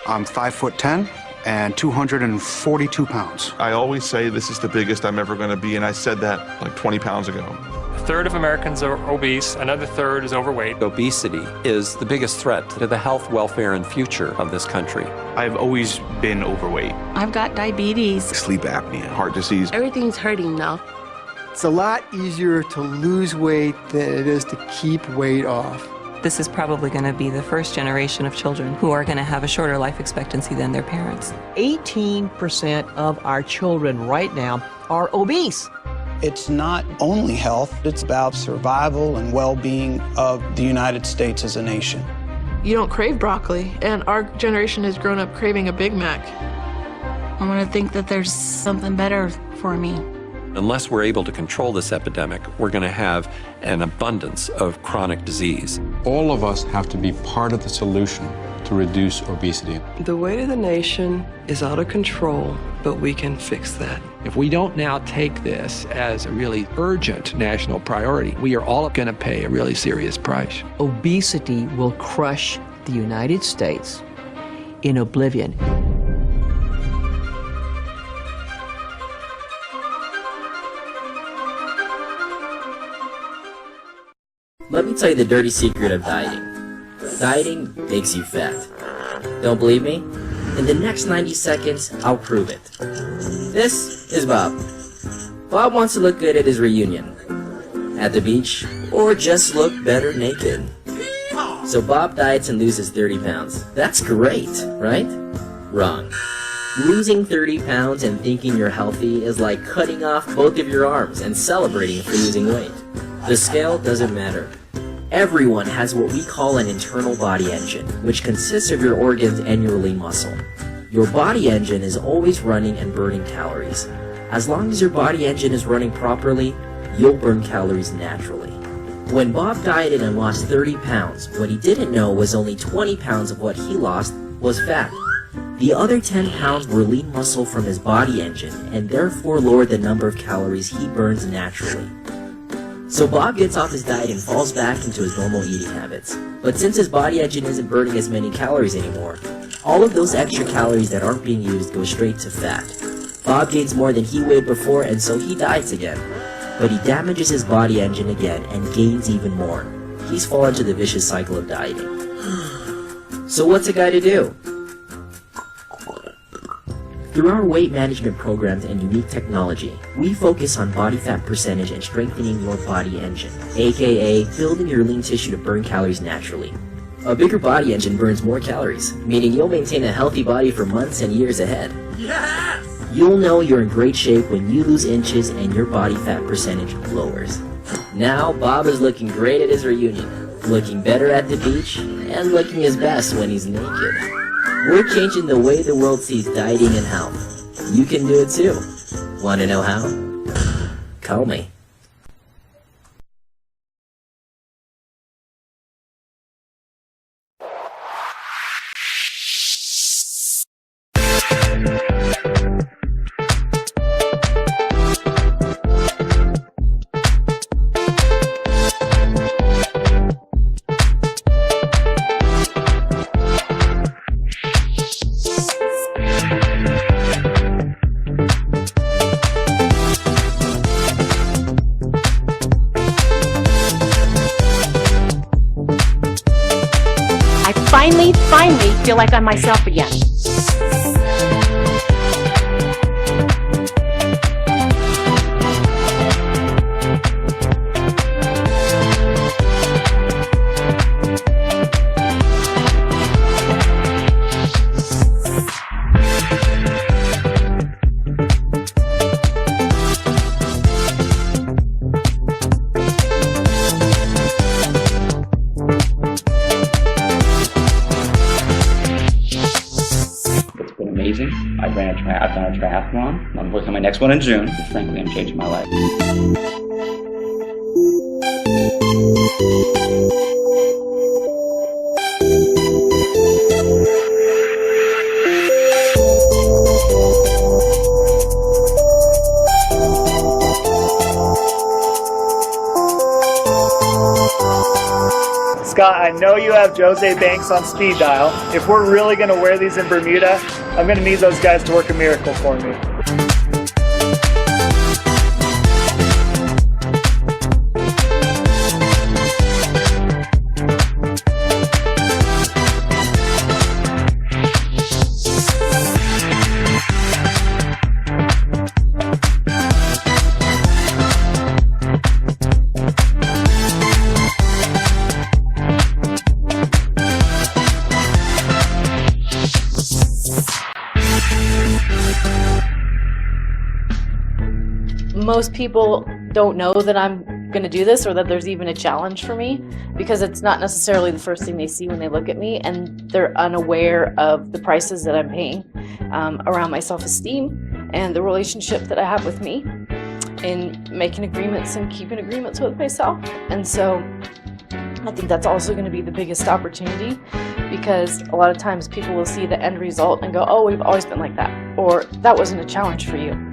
I'm 5'10" and 242 pounds. I always say this is the biggest I'm ever going to be, and I said that like 20 pounds ago. A third of Americans are obese, another third is overweight. Obesity is the biggest threat to the health, welfare, and future of this country. I've always been overweight. I've got diabetes. Sleep apnea, heart disease. Everything's hurting now. It's a lot easier to lose weight than it is to keep weight off. This is probably going to be the first generation of children who are going to have a shorter life expectancy than their parents. 18% of our children right now are obese. It's not only health, it's about survival and well-being of the United States as a nation. You don't crave broccoli, and our generation has grown up craving a Big Mac. I want to think that there's something better for me. Unless we're able to control this epidemic, we're going to have an abundance of chronic disease. All of us have to be part of the solution to reduce obesity. The weight of the nation is out of control, but we can fix that. If we don't now take this as a really urgent national priority, we are all going to pay a really serious price. Obesity will crush the United States in oblivion. Let me tell you the dirty secret of dieting. Dieting makes you fat. Don't believe me? In the next 90 seconds, I'll prove it. This is Bob. Bob wants to look good at his reunion, at the beach, or just look better naked. So Bob diets and loses 30 pounds. That's great, right? Wrong. Losing 30 pounds and thinking you're healthy is like cutting off both of your arms and celebrating for losing weight. The scale doesn't matter. Everyone has what we call an internal body engine, which consists of your organs and your lean muscle. Your body engine is always running and burning calories. As long as your body engine is running properly, you'll burn calories naturally. When Bob dieted and lost 30 pounds, what he didn't know was only 20 pounds of what he lost was fat. The other 10 pounds were lean muscle from his body engine, and therefore lowered the number of calories he burns naturally. So Bob gets off his diet and falls back into his normal eating habits. But since his body engine isn't burning as many calories anymore, all of those extra calories that aren't being used go straight to fat. Bob gains more than he weighed before, and so he diets again. But he damages his body engine again and gains even more. He's fallen into the vicious cycle of dieting. So what's a guy to do? Through our weight management programs and unique technology, we focus on body fat percentage and strengthening your body engine, aka building your lean tissue to burn calories naturally. A bigger body engine burns more calories, meaning you'll maintain a healthy body for months and years ahead. Yes! You'll know you're in great shape when you lose inches and your body fat percentage lowers. Now, Bob is looking great at his reunion, looking better at the beach, and looking his best when he's naked. We're changing the way the world sees dieting and health. You can do it too. Want to know how? Call me. Finally feel like I'm myself again. I've done a triathlon. I'm working on my next one in June. Frankly, I'm changing my life. Scott, I know you have Jose Banks on speed dial. If we're really going to wear these in Bermuda, I'm going to need those guys to work a miracle for me. Most people don't know that I'm going to do this or that there's even a challenge for me because it's not necessarily the first thing they see when they look at me, and they're unaware of the prices that I'm paying around my self-esteem and the relationship that I have with me in making agreements and keeping agreements with myself. And so I think that's also going to be the biggest opportunity, because a lot of times people will see the end result and go, oh, we've always been like that, or that wasn't a challenge for you.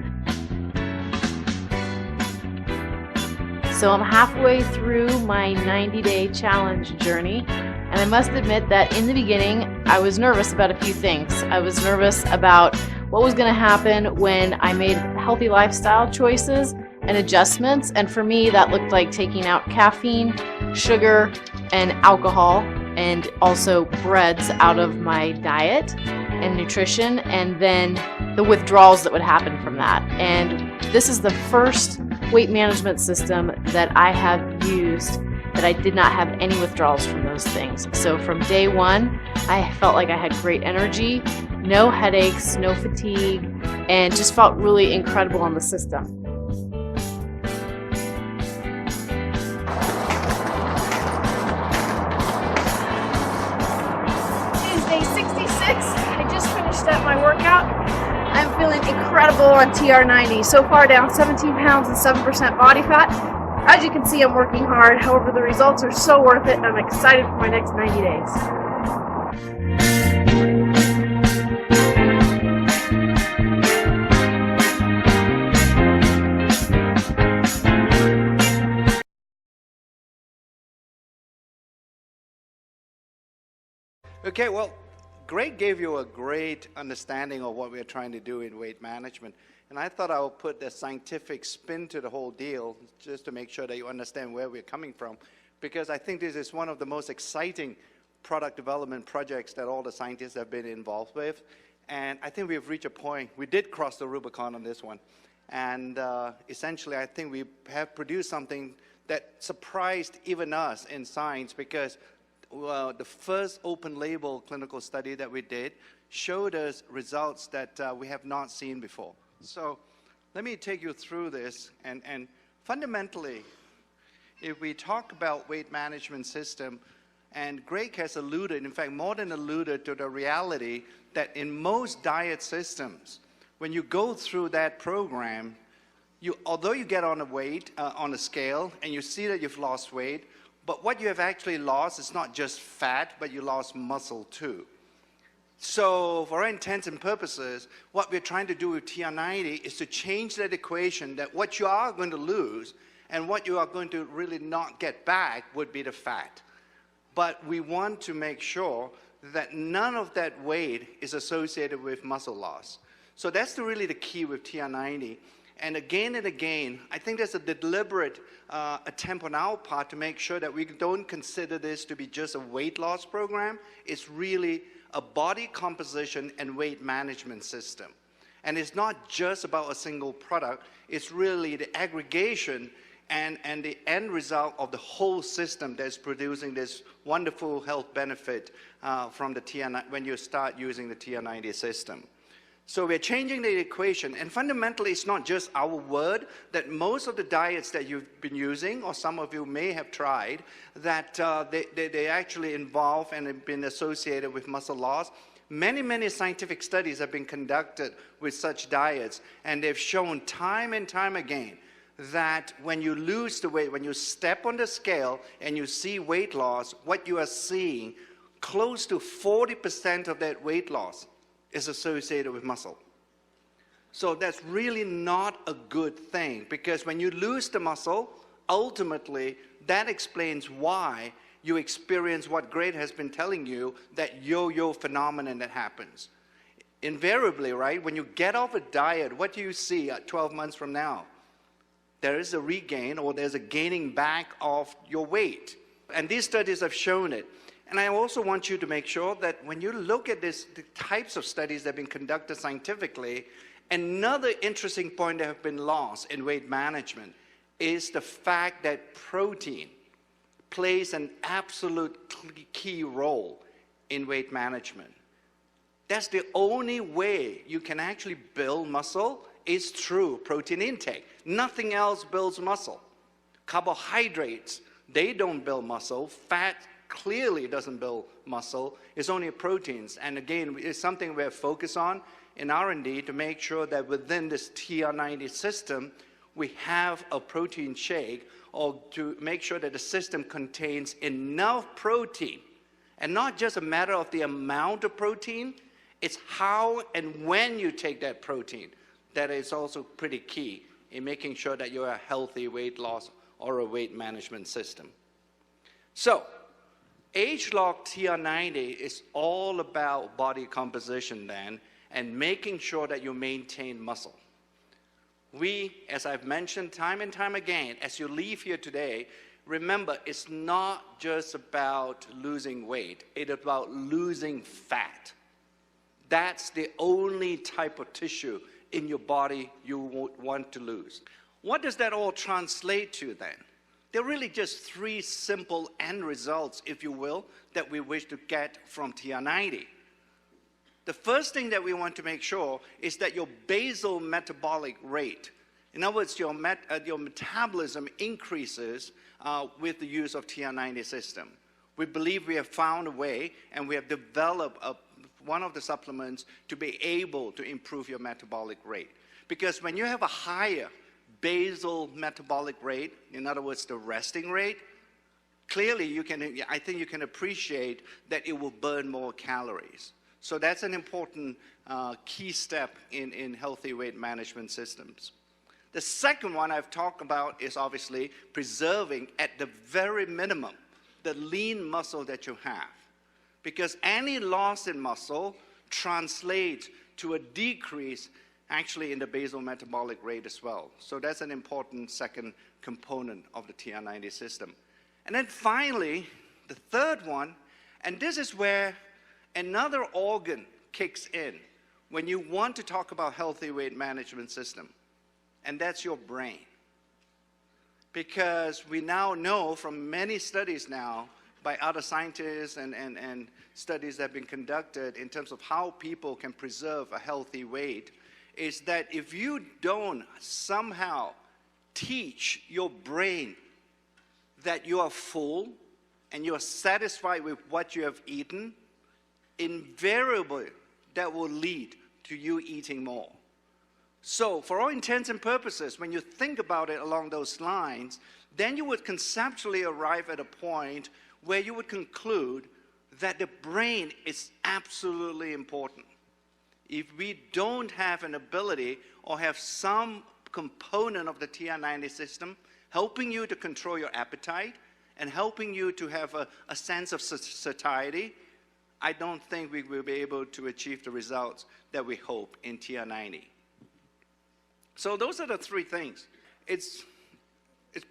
So I'm halfway through my 90-day challenge journey, and I must admit that in the beginning I was nervous about a few things. I was nervous about what was going to happen when I made healthy lifestyle choices and adjustments, and for me that looked like taking out caffeine, sugar, and alcohol, and also breads out of my diet and nutrition, and then the withdrawals that would happen from that. And this is the first weight management system that I have used that I did not have any withdrawals from those things. So from day one, I felt like I had great energy, no headaches, no fatigue, and just felt really incredible on the system. It is day 66. I just finished up my workout. I'm feeling incredible on TR90. So far down 17 pounds and 7% body fat. As you can see, I'm working hard. However, the results are so worth it, and I'm excited for my next 90 days. Okay, well, Greg gave you a great understanding of what we're trying to do in weight management. And I thought I would put the scientific spin to the whole deal just to make sure that you understand where we're coming from. Because I think this is one of the most exciting product development projects that all the scientists have been involved with. And I think we've reached a point, we did cross the Rubicon on this one. And essentially, I think we have produced something that surprised even us in science, because the first open label clinical study that we did showed us results that we have not seen before. So let me take you through this, and fundamentally, if we talk about weight management system, and Greg has alluded, in fact more than alluded, to the reality that in most diet systems, when you go through that program, although you get on a weight, on a scale, and you see that you've lost weight, but what you have actually lost is not just fat, but you lost muscle too. So for all intents and purposes, what we're trying to do with TR90 is to change that equation, that what you are going to lose and what you are going to really not get back would be the fat. But we want to make sure that none of that weight is associated with muscle loss. So that's really the key with TR90. And again, I think there's a deliberate attempt on our part to make sure that we don't consider this to be just a weight loss program. It's really a body composition and weight management system. And it's not just about a single product. It's really the aggregation and the end result of the whole system that's producing this wonderful health benefit from the TR90 when you start using the TR90 system. So we're changing the equation, and fundamentally it's not just our word, that most of the diets that you've been using, or some of you may have tried, that they actually involve and have been associated with muscle loss. Many scientific studies have been conducted with such diets, and they've shown time and time again that when you lose the weight, when you step on the scale and you see weight loss, what you are seeing, close to 40% of that weight loss is associated with muscle. So that's really not a good thing, because when you lose the muscle, ultimately that explains why you experience what Greg has been telling you, that yo-yo phenomenon that happens. Invariably, right, when you get off a diet, what do you see 12 months from now? There is a regain, or there's a gaining back of your weight. And these studies have shown it. And I also want you to make sure that when you look at the types of studies that have been conducted scientifically, another interesting point that has been lost in weight management is the fact that protein plays an absolute key role in weight management. That's the only way you can actually build muscle is through protein intake. Nothing else builds muscle. Carbohydrates, they don't build muscle. Fat clearly doesn't build muscle. It's only proteins. And again, it's something we're focused on in R&D to make sure that within this TR90 system, we have a protein shake, or to make sure that the system contains enough protein. And not just a matter of the amount of protein, it's how and when you take that protein that is also pretty key in making sure that you're a healthy weight loss or a weight management system. So, age-locked TR90 is all about body composition then, and making sure that you maintain muscle. We, as I've mentioned time and time again, as you leave here today, remember, it's not just about losing weight, it's about losing fat. That's the only type of tissue in your body you would want to lose. What does that all translate to then? There are really just three simple end results, if you will, that we wish to get from TR90. The first thing that we want to make sure is that your basal metabolic rate, in other words, your metabolism increases with the use of TR90 system. We believe we have found a way, and we have developed one of the supplements to be able to improve your metabolic rate. Because when you have a higher basal metabolic rate, in other words, the resting rate, clearly I think you can appreciate that it will burn more calories. So that's an important key step in healthy weight management systems. The second one I've talked about is obviously preserving, at the very minimum, the lean muscle that you have. Because any loss in muscle translates to a decrease actually in the basal metabolic rate as well. So that's an important second component of the TR90 system. And then finally, the third one, and this is where another organ kicks in when you want to talk about healthy weight management system, and that's your brain. Because we now know from many studies now by other scientists and studies that have been conducted in terms of how people can preserve a healthy weight, is that if you don't somehow teach your brain that you are full and you are satisfied with what you have eaten, invariably that will lead to you eating more. So for all intents and purposes, when you think about it along those lines, then you would conceptually arrive at a point where you would conclude that the brain is absolutely important. If we don't have an ability or have some component of the TR90 system helping you to control your appetite and helping you to have a sense of satiety, I don't think we will be able to achieve the results that we hope in TR90. So those are the three things. It's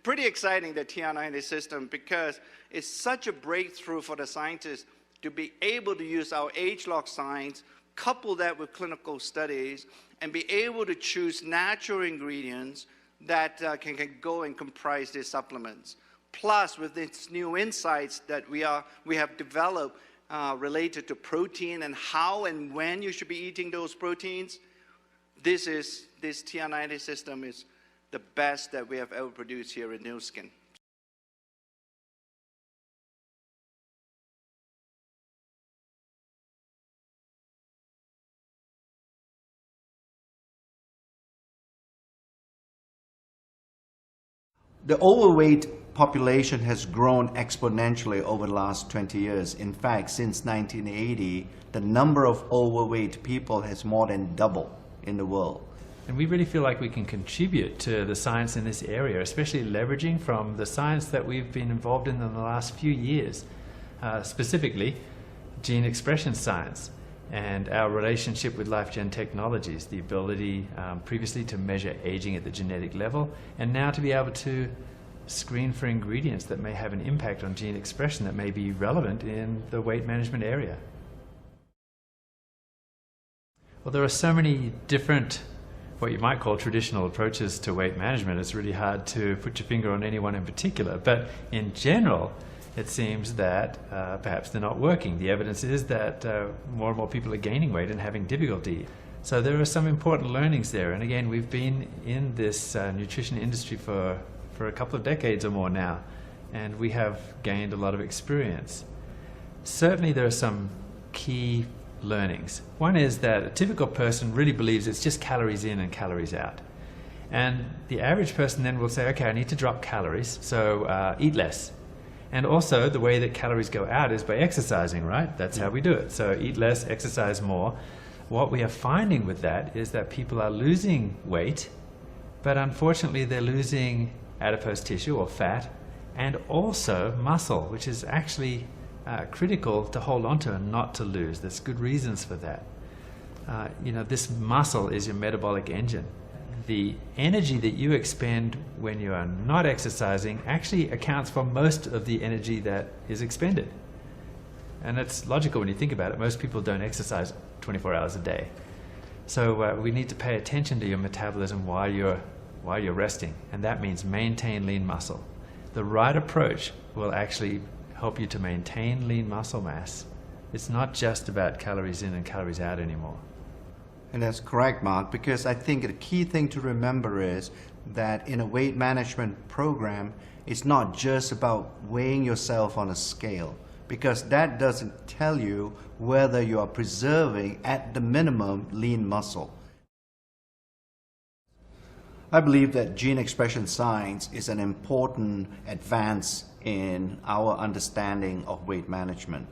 pretty exciting, the TR90 system, because it's such a breakthrough for the scientists to be able to use our age-lock science, couple that with clinical studies, and be able to choose natural ingredients that can go and comprise these supplements. Plus, with these new insights that we have developed related to protein and how and when you should be eating those proteins, this TR90 system is the best that we have ever produced here in Nu Skin. The overweight population has grown exponentially over the last 20 years. In fact, since 1980, the number of overweight people has more than doubled in the world. And we really feel like we can contribute to the science in this area, especially leveraging from the science that we've been involved in the last few years, specifically gene expression science and our relationship with LifeGen Technologies, the ability previously to measure aging at the genetic level, and now to be able to screen for ingredients that may have an impact on gene expression that may be relevant in the weight management area. Well, there are so many different, what you might call traditional approaches to weight management. It's really hard to put your finger on any one in particular, but in general, it seems that perhaps they're not working. The evidence is that more and more people are gaining weight and having difficulty. So there are some important learnings there. And again, we've been in this nutrition industry for a couple of decades or more now, and we have gained a lot of experience. Certainly there are some key learnings. One is that a typical person really believes it's just calories in and calories out. And the average person then will say, okay, I need to drop calories, so eat less. And also the way that calories go out is by exercising, right? That's how we do it. So eat less, exercise more. What we are finding with that is that people are losing weight, but unfortunately they're losing adipose tissue or fat, and also muscle, which is actually critical to hold on to and not to lose. There's good reasons for that. You know, this muscle is your metabolic engine. The energy that you expend when you are not exercising actually accounts for most of the energy that is expended. And it's logical when you think about it. Most people don't exercise 24 hours a day. So we need to pay attention to your metabolism while you're resting, and that means maintain lean muscle. The right approach will actually help you to maintain lean muscle mass. It's not just about calories in and calories out anymore. And that's correct, Mark, because I think the key thing to remember is that in a weight management program, it's not just about weighing yourself on a scale, because that doesn't tell you whether you are preserving at the minimum lean muscle. I believe that gene expression science is an important advance in our understanding of weight management.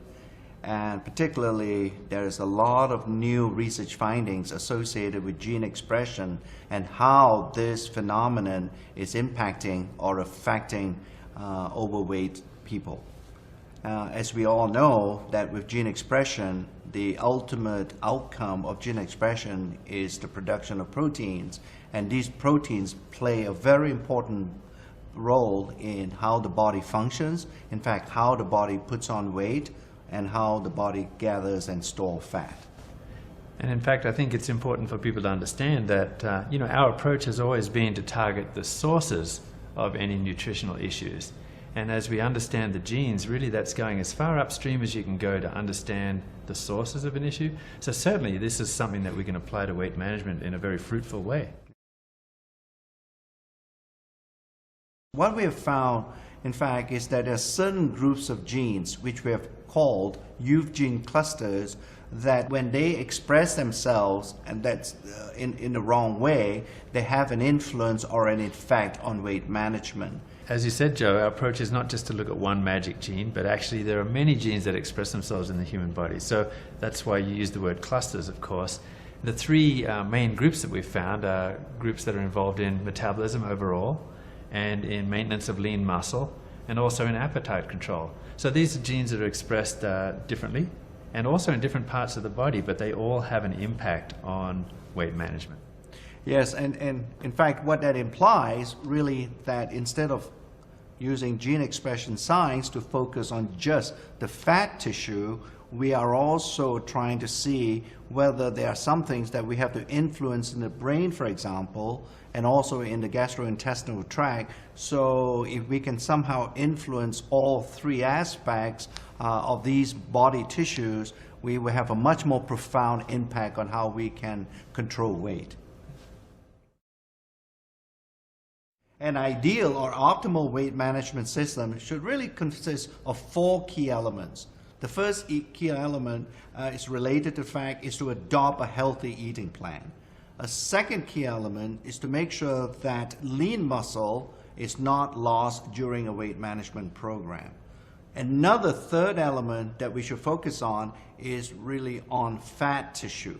And particularly, there is a lot of new research findings associated with gene expression and how this phenomenon is impacting or affecting overweight people. As we all know, that with gene expression, the ultimate outcome of gene expression is the production of proteins, and these proteins play a very important role in how the body functions, in fact, how the body puts on weight, and how the body gathers and stores fat. And in fact, I think it's important for people to understand that you know, our approach has always been to target the sources of any nutritional issues. And as we understand the genes, really that's going as far upstream as you can go to understand the sources of an issue. So certainly this is something that we can apply to weight management in a very fruitful way. What we have found, in fact, is that there are certain groups of genes which we have called youth gene clusters that when they express themselves, and that's in the wrong way, they have an influence or an effect on weight management. As you said, Joe, our approach is not just to look at one magic gene, but actually there are many genes that express themselves in the human body. So that's why you use the word clusters, of course. The three main groups that we've found are groups that are involved in metabolism overall, and in maintenance of lean muscle, and also in appetite control. So these are genes that are expressed differently, and also in different parts of the body, but they all have an impact on weight management. Yes, and in fact what that implies really that instead of using gene expression science to focus on just the fat tissue, we are also trying to see whether there are some things that we have to influence in the brain, for example, and also in the gastrointestinal tract. So if we can somehow influence all three aspects of these body tissues, we will have a much more profound impact on how we can control weight. An ideal or optimal weight management system should really consist of 4 key elements. The first key element is related to the fact is to adopt a healthy eating plan. A second key element is to make sure that lean muscle is not lost during a weight management program. Another third element that we should focus on is really on fat tissue.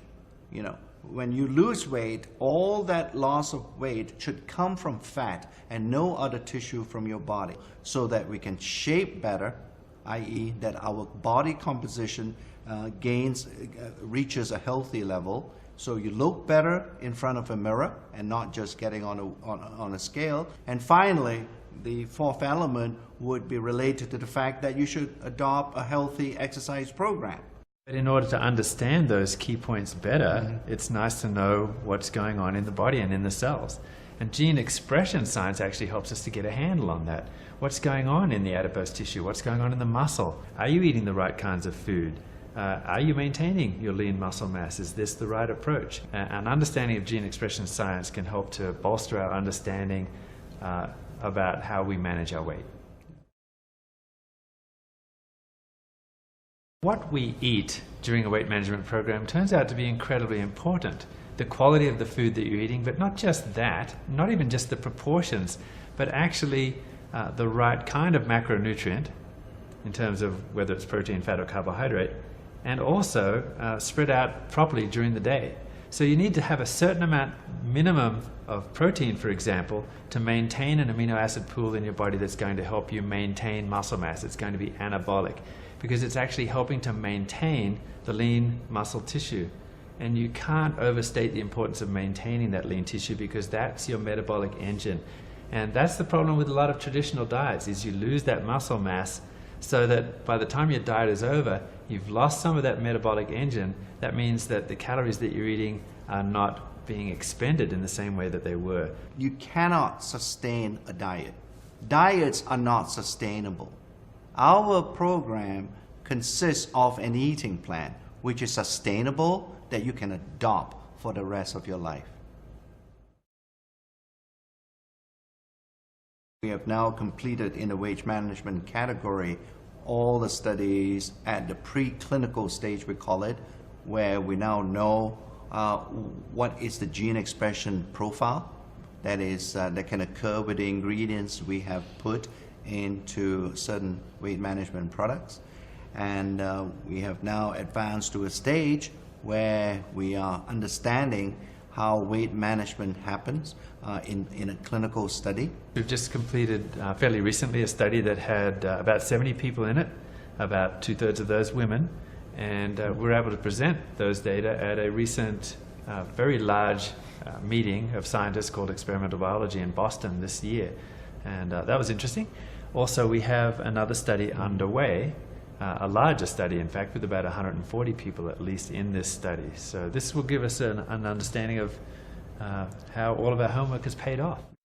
You know, when you lose weight, all that loss of weight should come from fat and no other tissue from your body, so that we can shape better, i.e. that our body composition reaches a healthy level, so you look better in front of a mirror and not just getting on a scale. And finally, the fourth element would be related to the fact that you should adopt a healthy exercise program. But in order to understand those key points better, it's nice to know what's going on in the body and in the cells. And gene expression science actually helps us to get a handle on that. What's going on in the adipose tissue? What's going on in the muscle? Are you eating the right kinds of food? Are you maintaining your lean muscle mass? Is this the right approach? An understanding of gene expression science can help to bolster our understanding about how we manage our weight. What we eat during a weight management program turns out to be incredibly important. The quality of the food that you're eating, but not just that, not even just the proportions, but actually the right kind of macronutrient in terms of whether it's protein, fat, or carbohydrate, and also spread out properly during the day. So you need to have a certain amount minimum of protein, for example, to maintain an amino acid pool in your body that's going to help you maintain muscle mass. It's going to be anabolic, because it's actually helping to maintain the lean muscle tissue. And you can't overstate the importance of maintaining that lean tissue, because that's your metabolic engine. And that's the problem with a lot of traditional diets, is you lose that muscle mass, so that by the time your diet is over, you've lost some of that metabolic engine. That means that the calories that you're eating are not being expended in the same way that they were. You cannot sustain a diet. Diets are not sustainable. Our program consists of an eating plan which is sustainable, that you can adopt for the rest of your life. We have now completed in the weight management category all the studies at the preclinical stage, we call it, where we now know what is the gene expression profile that can occur with the ingredients we have put into certain weight management products. And we have now advanced to a stage where we are understanding how weight management happens in a clinical study. We've just completed fairly recently a study that had about 70 people in it, about 2/3 of those women, and we're able to present those data at a recent very large meeting of scientists called Experimental Biology in Boston this year, and that was interesting. Also, we have another study underway, a larger study in fact, with about 140 people at least in this study. So this will give us an understanding of how all of our homework has paid off.